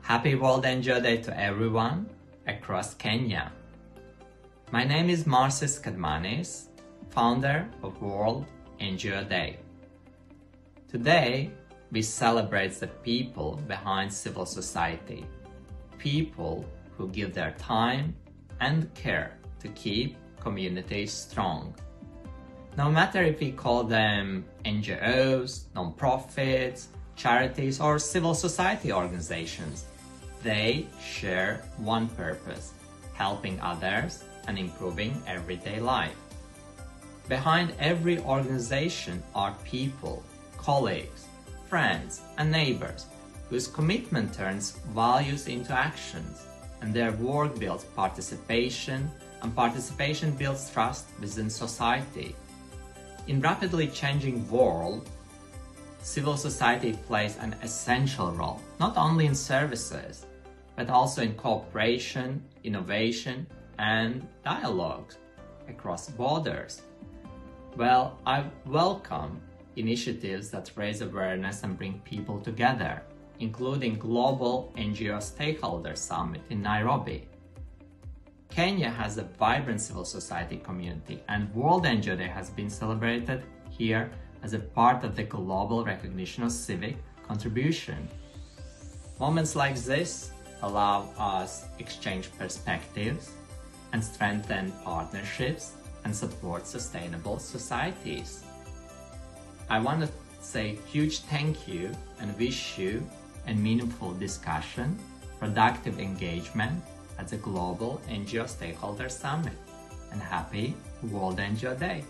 Happy World NGO Day to everyone across Kenya. My name is Marsis Kadmanis, founder of World NGO Day. Today, we celebrate the people behind civil society, people who give their time and care to keep communities strong. No matter if we call them NGOs, non-profits, charities, or civil society organizations, they share one purpose: helping others and improving everyday life. Behind every organization are people, colleagues, friends, and neighbors whose commitment turns values into actions, and their work builds participation, and participation builds trust within society. In rapidly changing world, civil society plays an essential role, not only in services, but also in cooperation, innovation, and dialogue across borders. Well, I welcome initiatives that raise awareness and bring people together, including Global NGO Stakeholder Summit in Nairobi. Kenya has a vibrant civil society community, and World NGO Day has been celebrated here as a part of the global recognition of civic contribution. Moments like this allow us exchange perspectives and strengthen partnerships and support sustainable societies. I want to say huge thank you and wish you a meaningful discussion, productive engagement at the Global NGO Stakeholder Summit, and happy World NGO Day!